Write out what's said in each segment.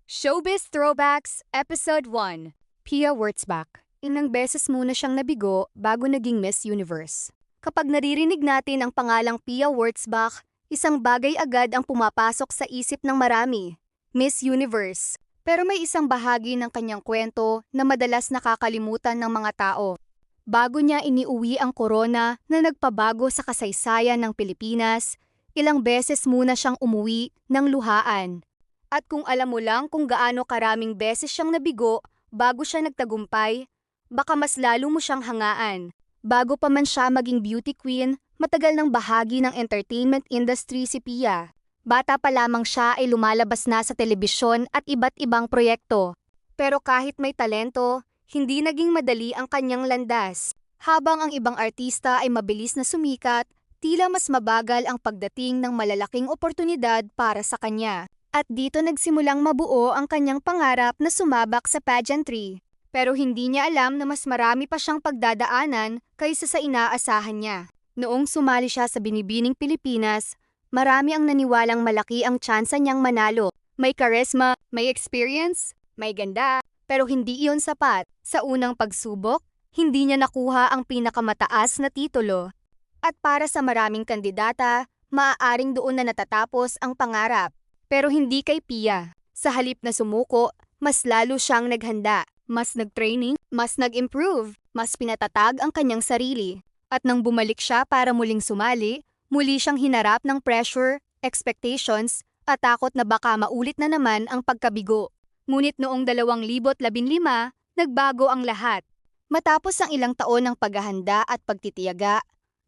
Showbiz Throwbacks, Episode 1. Pia Wurtzbach. Ilang beses muna siyang nabigo bago naging Miss Universe. Kapag naririnig natin ang pangalang Pia Wurtzbach, isang bagay agad ang pumapasok sa isip ng marami. Miss Universe. Pero may isang bahagi ng kanyang kwento na madalas nakakalimutan ng mga tao. Bago niya iniuwi ang corona na nagpabago sa kasaysayan ng Pilipinas, ilang beses muna siyang umuwi ng luhaan. At kung alam mo lang kung gaano karaming beses siyang nabigo bago siya nagtagumpay, baka mas lalo mo siyang hangaan. Bago pa man siya maging beauty queen, matagal ng bahagi ng entertainment industry si Pia. Bata pa lamang siya ay lumalabas na sa telebisyon at iba't ibang proyekto. Pero kahit may talento, hindi naging madali ang kanyang landas. Habang ang ibang artista ay mabilis na sumikat, tila mas mabagal ang pagdating ng malalaking oportunidad para sa kanya. At dito nagsimulang mabuo ang kanyang pangarap na sumabak sa pageantry. Pero hindi niya alam na mas marami pa siyang pagdadaanan kaysa sa inaasahan niya. Noong sumali siya sa Binibining Pilipinas, marami ang naniwalang malaki ang tsansa niyang manalo. May charisma, may experience, may ganda, pero hindi iyon sapat. Sa unang pagsubok, hindi niya nakuha ang pinakamataas na titulo. At para sa maraming kandidata, maaaring doon na natatapos ang pangarap. Pero hindi kay Pia. Sa halip na sumuko, mas lalo siyang naghanda. Mas nag-training, mas nag-improve, mas pinatatag ang kanyang sarili. At nang bumalik siya para muling sumali, muli siyang hinarap ng pressure, expectations, at takot na baka maulit na naman ang pagkabigo. Ngunit noong 2015, nagbago ang lahat. Matapos ang ilang taon ng paghahanda at pagtitiyaga,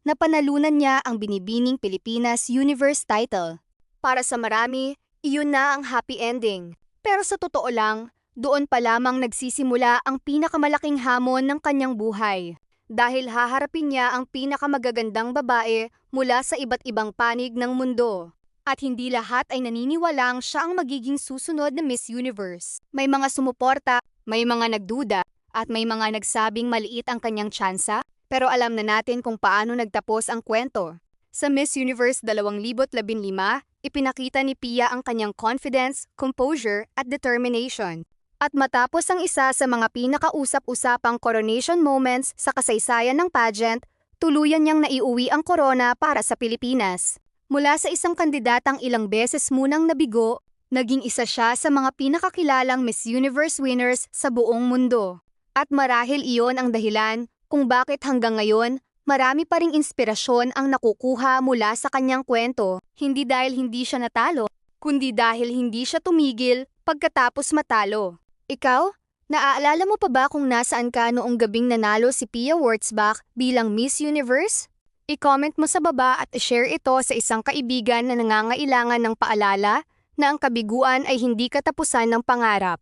napanalunan niya ang Binibining Pilipinas Universe title. Para sa marami, iyon na ang happy ending. Pero sa totoo lang, doon pa lamang nagsisimula ang pinakamalaking hamon ng kanyang buhay. Dahil haharapin niya ang pinakamagagandang babae mula sa iba't ibang panig ng mundo. At hindi lahat ay naniniwalang siya ang magiging susunod na Miss Universe. May mga sumuporta, may mga nagduda, at may mga nagsabing maliit ang kanyang tsansa. Pero alam na natin kung paano nagtapos ang kwento. Sa Miss Universe 2015, ipinakita ni Pia ang kanyang confidence, composure, at determination. At matapos ang isa sa mga pinakausap-usapang coronation moments sa kasaysayan ng pageant, tuluyan niyang naiuwi ang corona para sa Pilipinas. Mula sa isang kandidatang ilang beses munang nabigo, naging isa siya sa mga pinakakilalang Miss Universe winners sa buong mundo. At marahil iyon ang dahilan kung bakit hanggang ngayon, marami pa ring inspirasyon ang nakukuha mula sa kanyang kwento, hindi dahil hindi siya natalo, kundi dahil hindi siya tumigil pagkatapos matalo. Ikaw, naaalala mo pa ba kung nasaan ka noong gabing nanalo si Pia Wurtzbach bilang Miss Universe? I-comment mo sa baba at i-share ito sa isang kaibigan na nangangailangan ng paalala na ang kabiguan ay hindi katapusan ng pangarap.